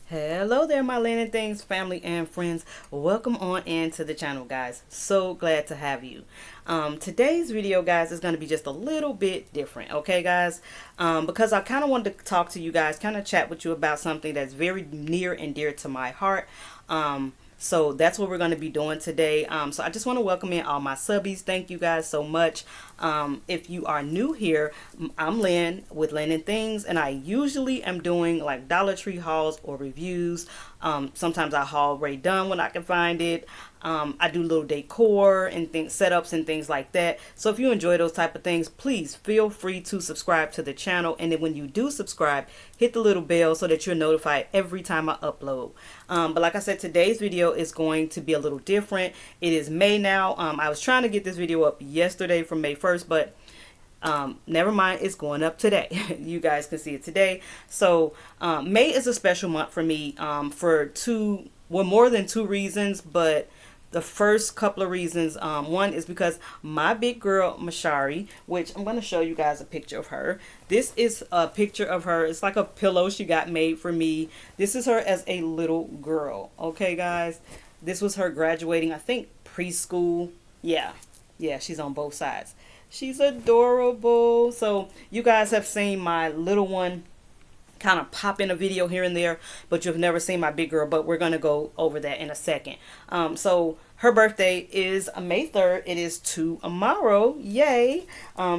Hello there, my Lynn and Things family and friends. Welcome on into the channel, guys. So glad to have you. Today's video, guys, is going to be just a little bit different, okay, guys? Because I kind of wanted to talk to you guys, kind of chat with you about something that's very near and dear to my heart. So that's what we're going to be doing today. So I just want to welcome in all my subbies. Thank you guys so much. If you are new here, I'm Lynn with Lynn and Things, and I usually am doing like Dollar Tree hauls or reviews. Sometimes I haul already done when I can find it. I do little decor and things, setups and things like that. So if you enjoy those type of things, please feel free to subscribe to the channel. And then when you do subscribe, hit the little bell so that you're notified every time I upload. But like I said, today's video is going to be a little different. It is May now. I was trying to get this video up yesterday from May 1st, but never mind, it's going up today. You guys can see it today. So May is a special month for me for more than two reasons, but the first couple of reasons, one is because my big girl Mashari, which I'm going to show you guys a picture of her. This is a picture of her. It's like a pillow she got made for me. This is her as a little girl. Okay, guys, this was her graduating, I think, preschool. Yeah, she's on both sides. She's adorable. So you guys have seen my little one kind of pop in a video here and there, but you've never seen my big girl, but we're going to go over that in a second. So her birthday is May 3rd. It is tomorrow. Yay.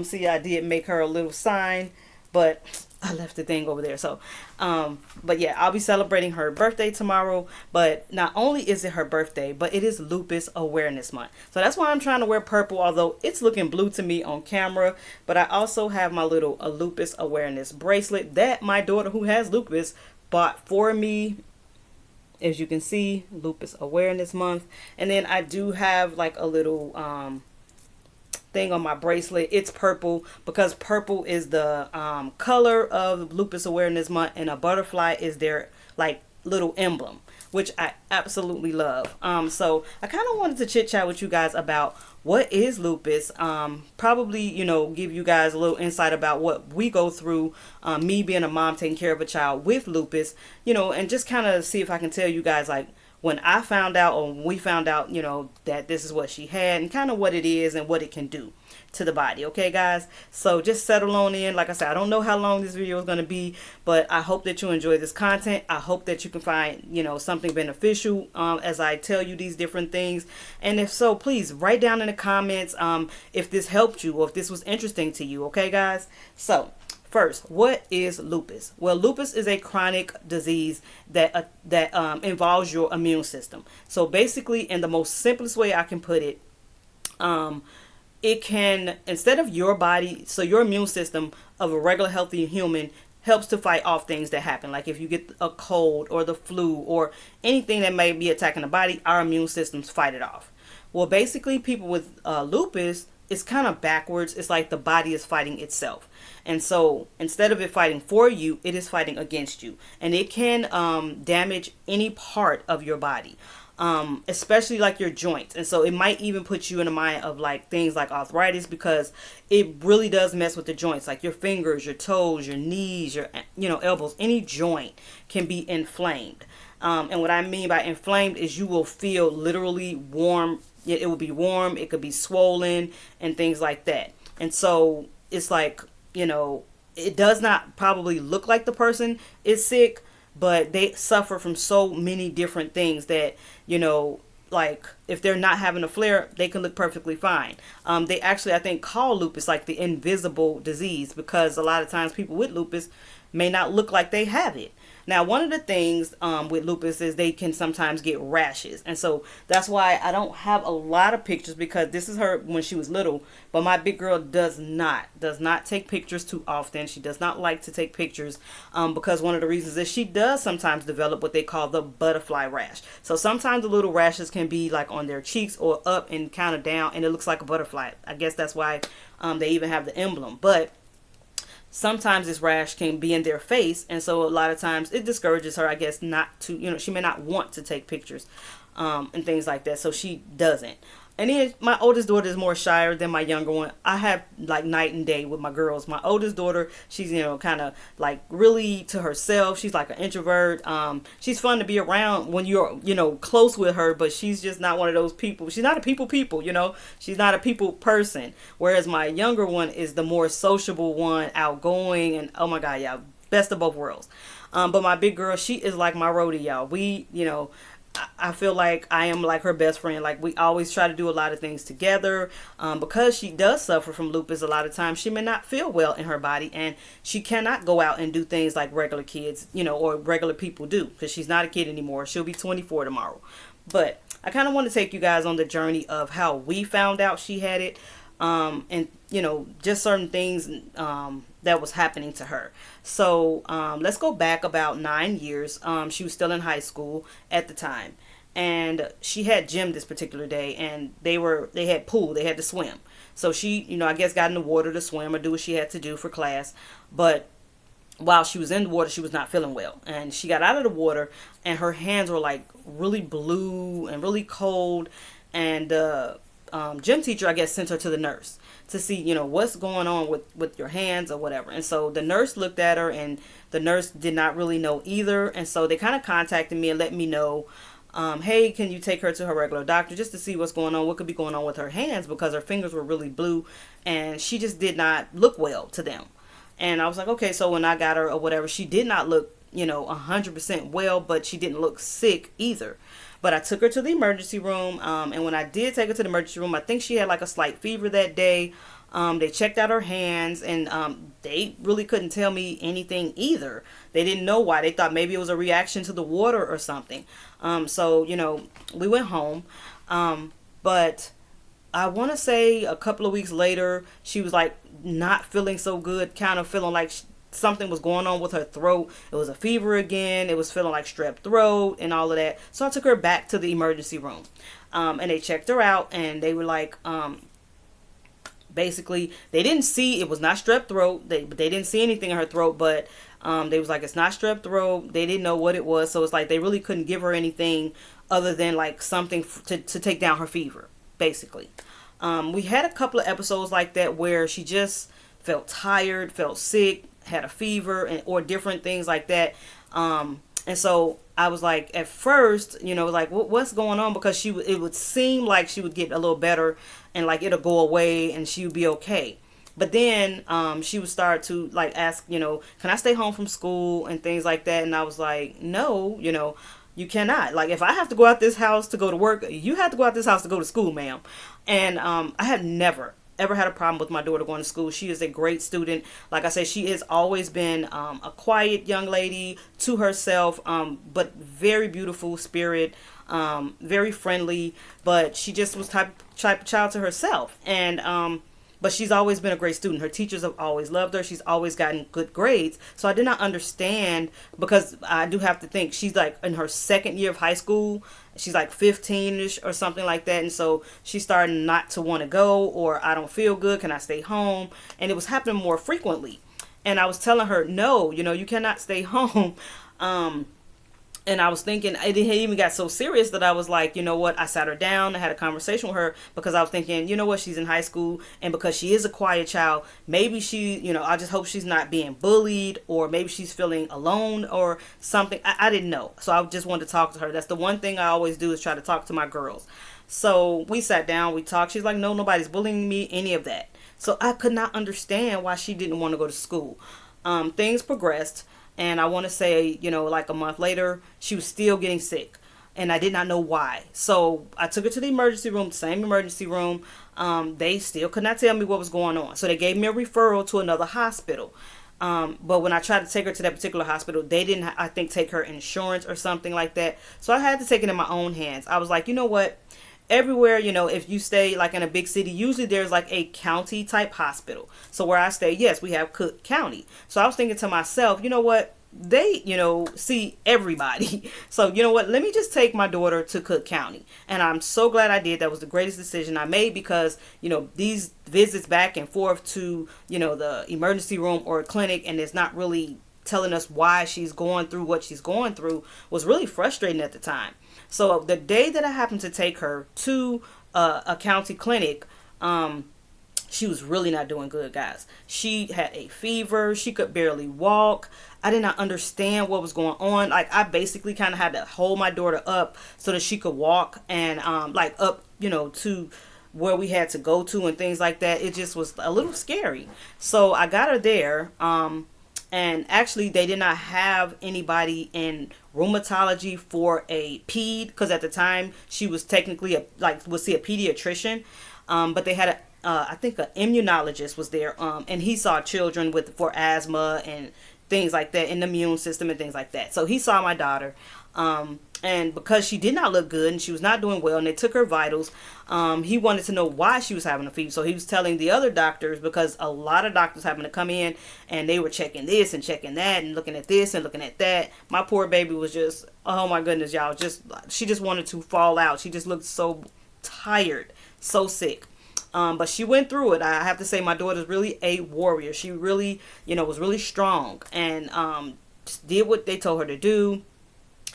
See, I did make her a little sign, but I left the thing over there. So, but yeah, I'll be celebrating her birthday tomorrow. But not only is it her birthday, but it is Lupus Awareness Month. So that's why I'm trying to wear purple, although it's looking blue to me on camera. But I also have my little Lupus Awareness bracelet that my daughter, who has lupus, bought for me. As you can see, Lupus Awareness Month. And then I do have like a little thing on my bracelet. It's purple because purple is the color of Lupus Awareness Month, and a butterfly is their like little emblem, which I absolutely love. So I kind of wanted to chit chat with you guys about what is lupus. Probably, you know, give you guys a little insight about what we go through, me being a mom taking care of a child with lupus, you know, and just kind of see if I can tell you guys like when I found out, or when we found out, you know, that this is what she had and kind of what it is and what it can do to the body. Okay, guys, so just settle on in. Like I said, I don't know how long this video is going to be, but I hope that you enjoy this content. I hope that you can find, you know, something beneficial as I tell you these different things. And if so, please write down in the comments if this helped you or if this was interesting to you. Okay, guys, so first, what is lupus? Well, lupus is a chronic disease that involves your immune system. So basically, in the most simplest way I can put it, it can, instead of your body, so your immune system of a regular healthy human helps to fight off things that happen. Like if you get a cold or the flu or anything that may be attacking the body, our immune systems fight it off. Well, basically, people with lupus, it's kind of backwards. It's like the body is fighting itself. And so instead of it fighting for you, it is fighting against you. And it can damage any part of your body, especially like your joints. And so it might even put you in the mind of like things like arthritis, because it really does mess with the joints, like your fingers, your toes, your knees, your, you know, elbows. Any joint can be inflamed. And what I mean by inflamed is you will feel literally warm. It will be warm. It could be swollen and things like that. And so it's like, you know, it does not probably look like the person is sick, but they suffer from so many different things that, you know, like if they're not having a flare, they can look perfectly fine. They actually, I think, call lupus like the invisible disease, because a lot of times people with lupus may not look like they have it. Now, one of the things with lupus is they can sometimes get rashes. And so that's why I don't have a lot of pictures, because this is her when she was little. But my big girl does not take pictures too often. She does not like to take pictures because one of the reasons is she does sometimes develop what they call the butterfly rash. So sometimes the little rashes can be like on their cheeks or up and kind of down, and it looks like a butterfly. I guess that's why they even have the emblem. But sometimes this rash can be in their face, and so a lot of times it discourages her, I guess, not to, you know, she may not want to take pictures and things like that, so she doesn't. And then my oldest daughter is more shyer than my younger one. I have like night and day with my girls. My oldest daughter, she's, kind of like really to herself. She's like an introvert. She's fun to be around when you're, close with her, but she's just not one of those people. She's not a people, She's not a people person. Whereas my younger one is the more sociable one, outgoing, and oh my God, yeah, best of both worlds. But my big girl, she is like my roadie, y'all. I feel like I am like her best friend. Like, we always try to do a lot of things together. Because she does suffer from lupus, a lot of times she may not feel well in her body, and she cannot go out and do things like regular kids, or regular people do, because she's not a kid anymore. She'll be 24 tomorrow. But I kind of want to take you guys on the journey of how we found out she had it, and just certain things that was happening to her. So let's go back about 9 years. She was still in high school at the time, and she had gym this particular day, and they had pool, they had to swim. So she, I guess, got in the water to swim or do what she had to do for class. But while she was in the water, she was not feeling well, and she got out of the water, and her hands were like really blue and really cold. And gym teacher, I guess, sent her to the nurse to see, what's going on with your hands or whatever. And so the nurse looked at her, and the nurse did not really know either. And so they kind of contacted me and let me know, hey, can you take her to her regular doctor just to see what's going on, what could be going on with her hands, because her fingers were really blue and she just did not look well to them. And I was like, okay. So when I got her or whatever, she did not look, 100% well, but she didn't look sick either. But I took her to the emergency room, and when I did take her to the emergency room, I think she had like a slight fever that day. They checked out her hands, and they really couldn't tell me anything either. They didn't know why. They thought maybe it was a reaction to the water or something. So, we went home. But I want to say a couple of weeks later, she was like not feeling so good, kind of feeling like something was going on with her throat. It was a fever again. It was feeling like strep throat and all of that. So I took her back to the emergency room, and they checked her out, and they were like, basically, they didn't see, it was not strep throat. They didn't see anything in her throat, but they was like, it's not strep throat. They didn't know what it was. So it's like they really couldn't give her anything other than like something to take down her fever, basically. We had a couple of episodes like that where she just felt tired, felt sick, had a fever, or different things like that. And so I was like, at first, like, what's going on? Because it would seem like she would get a little better, and like it'll go away and she would be okay. But then she would start to like ask, can I stay home from school and things like that? And I was like, no, you cannot. Like, if I have to go out this house to go to work, you have to go out this house to go to school, ma'am. And I have never ever had a problem with my daughter going to school. She is a great student. Like I said, she has always been a quiet young lady to herself, but very beautiful spirit, very friendly. But she just was type of child to herself. And but she's always been a great student. Her teachers have always loved her. She's always gotten good grades. So I did not understand, because I do have to think she's like in her second year of high school. She's like 15-ish or something like that. And so she's starting not to want to go, or I don't feel good. Can I stay home? And it was happening more frequently. And I was telling her, no, you cannot stay home. And I was thinking, it even got so serious that I was like, you know what? I sat her down. I had a conversation with her, because I was thinking, you know what? She's in high school, and because she is a quiet child, maybe she, I just hope she's not being bullied, or maybe she's feeling alone or something. I didn't know. So I just wanted to talk to her. That's the one thing I always do, is try to talk to my girls. So we sat down, we talked. She's like, no, nobody's bullying me, any of that. So I could not understand why she didn't want to go to school. Things progressed. And I want to say, like a month later, she was still getting sick. And I did not know why. So I took her to the emergency room, same emergency room. They still could not tell me what was going on. So they gave me a referral to another hospital. But when I tried to take her to that particular hospital, they didn't, I think, take her insurance or something like that. So I had to take it in my own hands. I was like, you know what? Everywhere, if you stay like in a big city, usually there's like a county type hospital. So where I stay, yes, we have Cook County. So I was thinking to myself, you know what? They, see everybody. So, you know what? Let me just take my daughter to Cook County. And I'm so glad I did. That was the greatest decision I made, because, these visits back and forth to, the emergency room or clinic, and it's not really telling us why she's going through what she's going through, was really frustrating at the time. So the day that I happened to take her to a county clinic. She was really not doing good, guys. She had a fever. She could barely walk. I did not understand what was going on. Like, I basically kind of had to hold my daughter up so that she could walk, and like up, to where we had to go to and things like that. It just was a little scary. So I got her there. And actually, they did not have anybody in rheumatology for a ped, because at the time she was technically would see a pediatrician. But they had I think an immunologist was there, and he saw children for asthma and things like that, in the immune system and things like that. So he saw my daughter, and because she did not look good and she was not doing well, and they took her vitals, he wanted to know why she was having a fever. So he was telling the other doctors, because a lot of doctors happened to come in and they were checking this and checking that and looking at this and looking at that. My poor baby was just, oh my goodness, y'all, she just wanted to fall out. She just looked so tired, so sick. But she went through it. I have to say, my daughter's really a warrior. She really, was really strong, and did what they told her to do.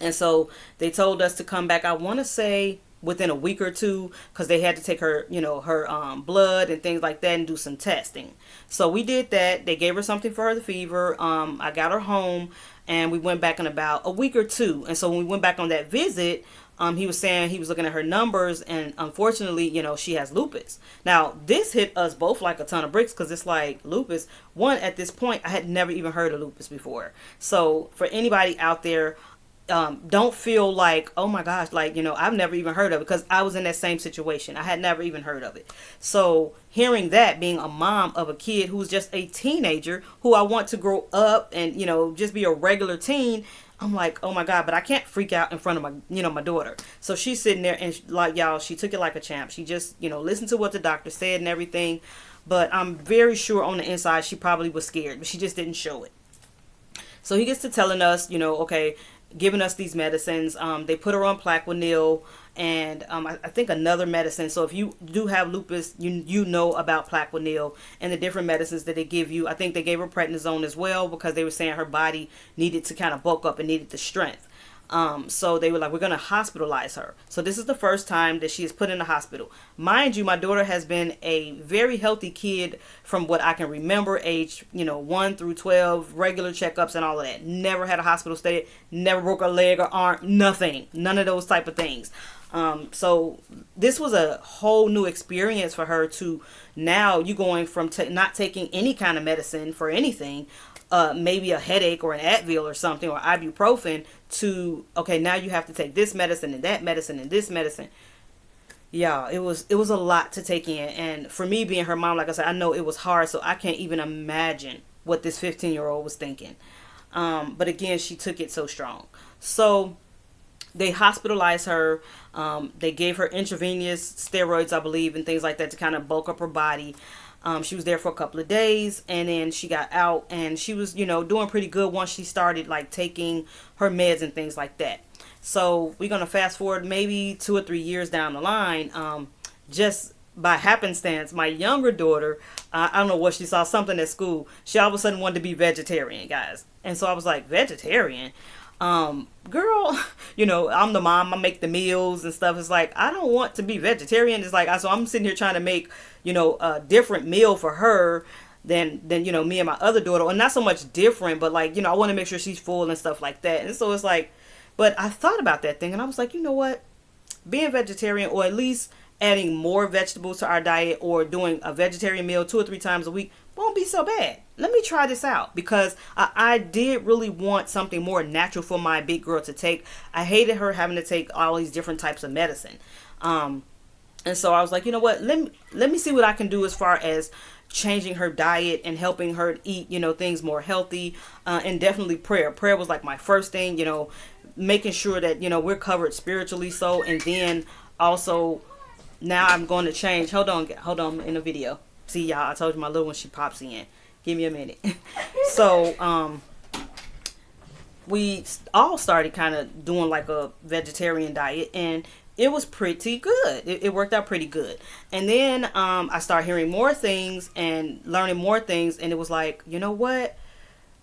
And so they told us to come back, I want to say within a week or two, because they had to take her, her blood and things like that and do some testing. So we did that. They gave her something for her fever. I got her home, and we went back in about a week or two. And so when we went back on that visit, he was saying he was looking at her numbers, and unfortunately, she has lupus. Now, this hit us both like a ton of bricks, because it's like, lupus. One, at this point, I had never even heard of lupus before. So for anybody out there, don't feel like, oh my gosh, like, I've never even heard of it, because I was in that same situation. I had never even heard of it. So hearing that, being a mom of a kid who's just a teenager, who I want to grow up and, just be a regular teen, I'm like, oh my God, but I can't freak out in front of my, my daughter. So she's sitting there, and like, y'all, she took it like a champ. She just, listened to what the doctor said and everything. But I'm very sure on the inside, she probably was scared, but she just didn't show it. So he gets to telling us, okay, giving us these medicines. They put her on Plaquenil, and I think another medicine. So if you do have lupus, you know about Plaquenil and the different medicines that they give you. I think they gave her prednisone as well, because they were saying her body needed to kind of bulk up and needed the strength. So they were like, we're going to hospitalize her. So this is the first time that she is put in the hospital. Mind you, my daughter has been a very healthy kid from what I can remember, age, 1 through 12, regular checkups and all of that. Never had a hospital stay, never broke a leg or arm, nothing, none of those type of things. So this was a whole new experience for her to now you going from not taking any kind of medicine for anything, maybe a headache or an Advil or something, or ibuprofen, to, okay, now you have to take this medicine and that medicine and this medicine. Yeah, it was a lot to take in. And for me being her mom, like I said, I know it was hard, so I can't even imagine what this 15-year-old was thinking. But again, she took it so strong. So they hospitalized her. They gave her intravenous steroids, I believe, and things like that to kind of bulk up her body. She was there for a couple of days, and then she got out, and she was, doing pretty good once she started like taking her meds and things like that. So we're going to fast forward maybe 2 or 3 years down the line. Just by happenstance, my younger daughter, I don't know what, she saw something at school. She all of a sudden wanted to be vegetarian, guys. And so I was like, vegetarian? Girl, I'm the mom, I make the meals and stuff. It's like, I don't want to be vegetarian. It's like, so I'm sitting here trying to make, a different meal for her than me and my other daughter. Or not so much different, but like, I want to make sure she's full and stuff like that. And so it's like, but I thought about that thing, and I was like, you know what? Being vegetarian, or at least adding more vegetables to our diet, or doing a vegetarian meal 2 or 3 times a week, won't be so bad. Let me try this out, because I did really want something more natural for my big girl to take. I hated her having to take all these different types of medicine. And so I was like, you know what? Let me see what I can do as far as changing her diet and helping her eat, things more healthy. And definitely prayer. Prayer was like my first thing, making sure that, we're covered spiritually. So, and then also now I'm going to change. Hold on in the video. See, y'all, I told you my little one, she pops in. Give me a minute. So, we all started kind of doing like a vegetarian diet, and it was pretty good. It worked out pretty good. And then I started hearing more things and learning more things, and it was like, you know what?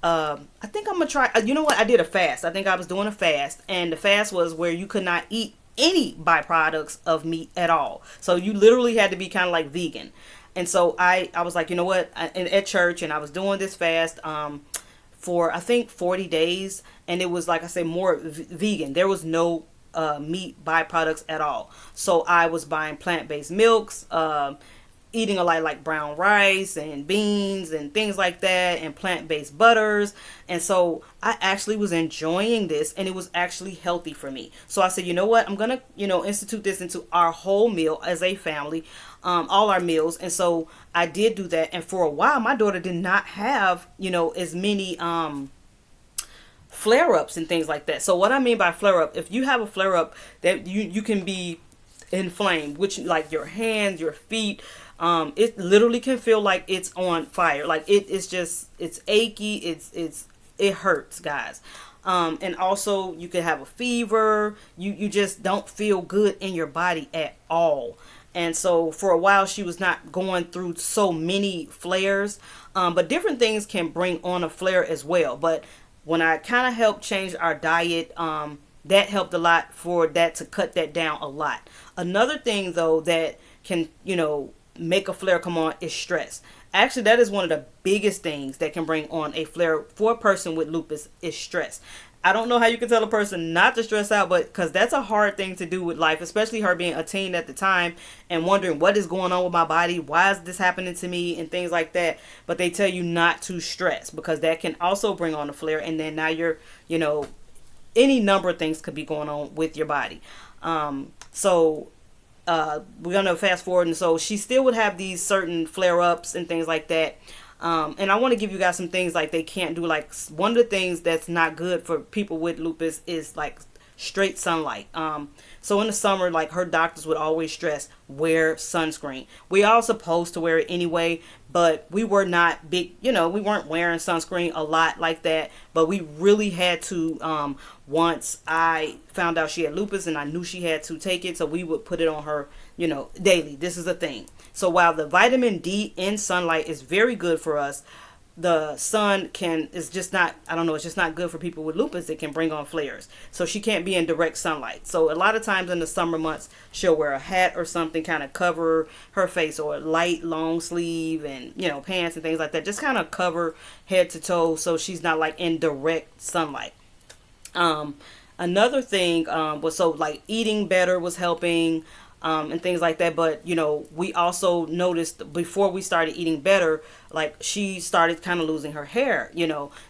I think I'm going to try. You know what? I did a fast. I think I was doing a fast, and the fast was where you could not eat any byproducts of meat at all. So you literally had to be kind of like vegan. And so I was like, you know what, at church, and I was doing this fast for I think 40 days, and it was, like I say, more vegan. There was no meat byproducts at all. So I was buying plant-based milks, eating a lot like brown rice and beans and things like that, and plant-based butters. And so I actually was enjoying this, and it was actually healthy for me. So I said, you know what, I'm gonna, institute this into our whole meal as a family, all our meals. And so I did do that, and for a while my daughter did not have as many flare-ups and things like that. So what I mean by flare-up, if you have a flare-up, that you can be inflamed, which like your hands, your feet, it literally can feel like it's on fire. Like it's achy, it hurts, guys. And also you can have a fever. You just don't feel good in your body at all. And so for a while she was not going through so many flares, but different things can bring on a flare as well. But when I kind of helped change our diet, that helped a lot for that to cut that down a lot. Another thing though that can, make a flare come on is stress. Actually, that is one of the biggest things that can bring on a flare for a person with lupus is stress. I don't know how you can tell a person not to stress out, but because that's a hard thing to do with life, especially her being a teen at the time and wondering what is going on with my body, why is this happening to me, and things like that. But they tell you not to stress because that can also bring on a flare, and then now you're, any number of things could be going on with your body. We're gonna fast forward, and so she still would have these certain flare-ups and things like that. And I want to give you guys some things like they can't do. Like one of the things that's not good for people with lupus is like straight sunlight. So in the summer, like her doctors would always stress, wear sunscreen. We all supposed to wear it anyway, but we were not big, we weren't wearing sunscreen a lot like that, but we really had to, once I found out she had lupus and I knew she had to take it, so we would put it on her, daily. This is a thing. So while the vitamin D in sunlight is very good for us, the sun is just not, I don't know, it's just not good for people with lupus. It can bring on flares. So she can't be in direct sunlight. So a lot of times in the summer months, she'll wear a hat or something, kind of cover her face, or a light long sleeve and, pants and things like that. Just kind of cover head to toe so she's not like in direct sunlight. Another thing was, so like eating better was helping. And things like that. But, we also noticed before we started eating better, like she started kind of losing her hair.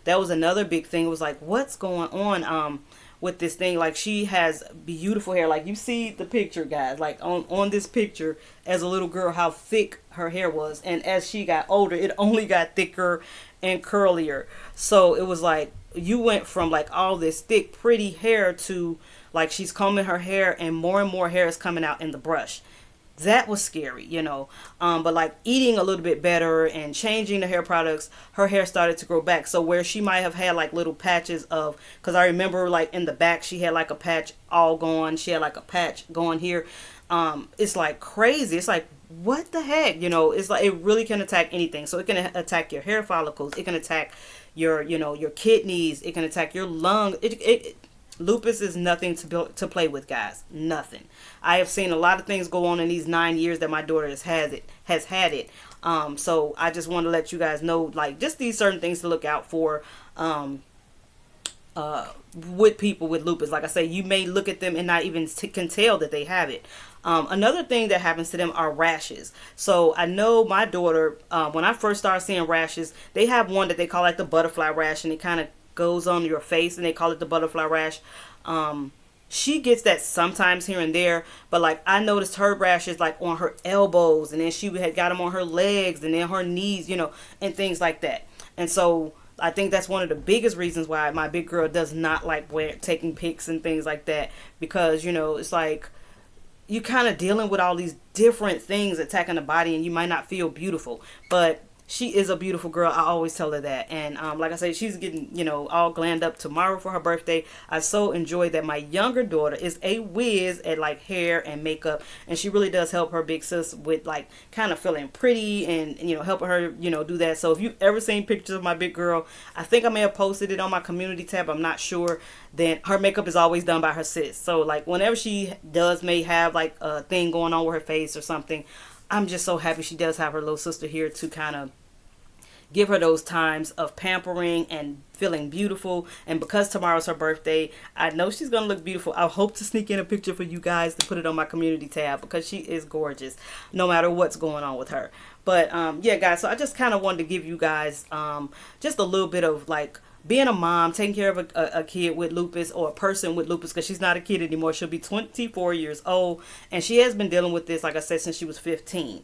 That was another big thing. It was like, what's going on with this thing? Like she has beautiful hair. Like you see the picture, guys, like on this picture as a little girl, how thick her hair was. And as she got older, it only got thicker and curlier. So it was like you went from like all this thick, pretty hair to like she's combing her hair and more hair is coming out in the brush. That was scary, but like eating a little bit better and changing the hair products, her hair started to grow back. So where she might have had like little patches of, because I remember like in the back she had like a patch all gone, she had like a patch going here. It's like crazy. It's like, what the heck, it's like it really can attack anything. So it can attack your hair follicles, it can attack your your kidneys, it can attack your lungs. Lupus is nothing to play with, guys. Nothing. I have seen a lot of things go on in these 9 years that my daughter has had it. So I just want to let you guys know, like, just these certain things to look out for with people with lupus. Like I say, you may look at them and not even can tell that they have it. Another thing that happens to them are rashes. So I know my daughter, when I first started seeing rashes, they have one that they call like the butterfly rash, and it kind of goes on your face, and they call it the butterfly rash. She gets that sometimes here and there, but like I noticed her rashes like on her elbows, and then she had got them on her legs and then her knees, and things like that. And so I think that's one of the biggest reasons why my big girl does not like taking pics and things like that, because it's like you kind of dealing with all these different things attacking the body, and you might not feel beautiful, but she is a beautiful girl. I always tell her that. And like I said, she's getting, you know, all glammed up tomorrow for her birthday. I so enjoy that my younger daughter is a whiz at like hair and makeup, and she really does help her big sis with like kind of feeling pretty and, you know, helping her, you know, do that. So if you've ever seen pictures of my big girl, I think I may have posted it on my community tab, I'm not sure. Then her makeup is always done by her sis. So like whenever she may have like a thing going on with her face or something, I'm just so happy she does have her little sister here to kind of give her those times of pampering and feeling beautiful. And because tomorrow's her birthday, I know she's gonna look beautiful. I hope to sneak in a picture for you guys to put it on my community tab, because she is gorgeous no matter what's going on with her. But yeah guys, so I just kind of wanted to give you guys just a little bit of like being a mom, taking care of a kid with lupus, or a person with lupus, because she's not a kid anymore. She'll be 24 years old, and she has been dealing with this, like I said, since she was 15.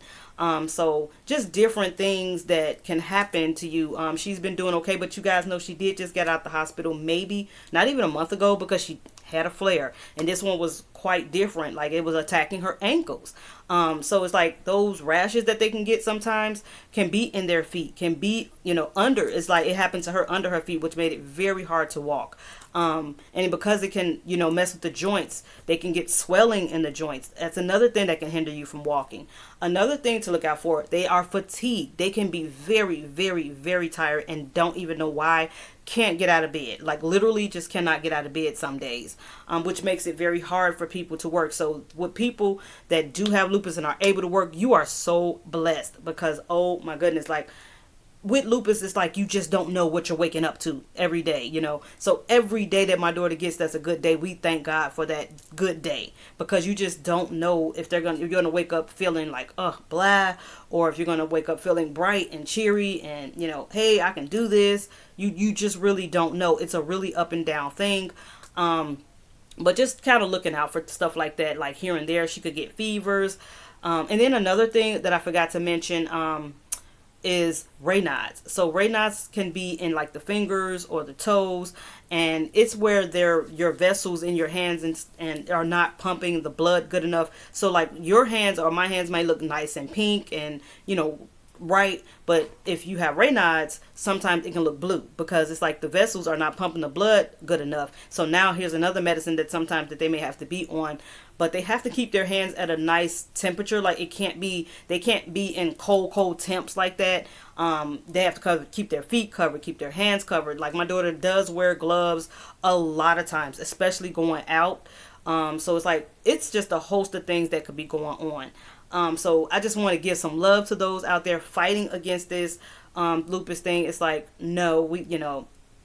So just different things that can happen to you. She's been doing okay, but you guys know she did just get out the hospital, maybe not even a month ago, because she had a flare, and this one was quite different. Like it was attacking her ankles. So it's like those rashes that they can get sometimes can be in their feet, can be, you know, under. It's like it happened to her under her feet, which made it very hard to walk. And because it can, you know, mess with the joints, they can get swelling in the joints. That's another thing that can hinder you from walking. Another thing to look out for, they are fatigued. They can be very, very, very tired and don't even know why. Can't get out of bed, like literally just cannot get out of bed some days, which makes it very hard for people to work. So with people that do have lupus and are able to work, you are so blessed, because oh my goodness, like with lupus, it's like you just don't know what you're waking up to every day, you know. So every day that my daughter gets that's a good day, we thank God for that good day, because you just don't know if you're gonna wake up feeling like blah, or if you're gonna wake up feeling bright and cheery and, you know, hey, I can do this. You just really don't know. It's a really up and down thing. But just kind of looking out for stuff like that, like here and there she could get fevers. And then another thing that I forgot to mention is Raynaud's. So Raynaud's can be in like the fingers or the toes, and it's where your vessels in your hands and are not pumping the blood good enough. So like your hands or my hands might look nice and pink and, you know, right, but if you have Raynaud's, sometimes it can look blue, because it's like the vessels are not pumping the blood good enough. So now here's another medicine that sometimes that they may have to be on, but they have to keep their hands at a nice temperature. Like they can't be in cold temps like that. They have to keep their feet covered, keep their hands covered. Like my daughter does wear gloves a lot of times, especially going out. So it's like, it's just a host of things that could be going on. So I just want to give some love to those out there fighting against this lupus thing. It's like, no,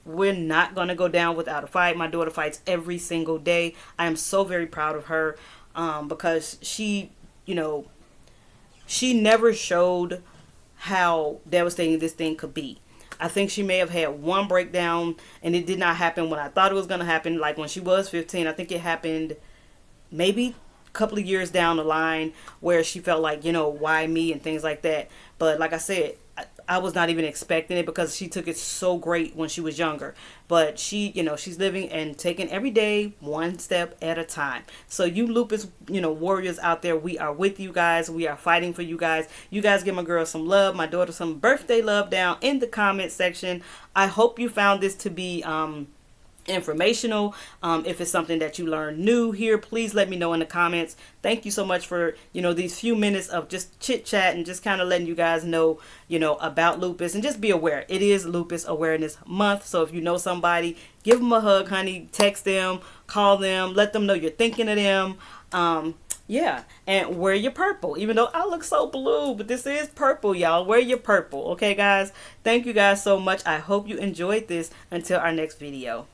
we're not going to go down without a fight. My daughter fights every single day. I am so very proud of her, because she never showed how devastating this thing could be. I think she may have had one breakdown, and it did not happen when I thought it was going to happen. Like when she was 15, I think it happened maybe couple of years down the line, where she felt like, why me and things like that. But like I said, I was not even expecting it, because she took it so great when she was younger. But she, she's living and taking every day one step at a time. So you lupus, warriors out there, we are with you guys. We are fighting for you guys. You guys give my girl some love, my daughter some birthday love down in the comment section. I hope you found this to be informational. If it's something that you learned new here, please let me know in the comments. Thank you so much for these few minutes of just chit chat and just kind of letting you guys know about lupus, and just be aware it is Lupus Awareness Month. So if you know somebody, give them a hug, honey. Text them, call them, let them know you're thinking of them. Yeah, and wear your purple, even though I look so blue, but this is purple, y'all. Wear your purple. Okay guys, thank you guys so much. I hope you enjoyed this. Until our next video.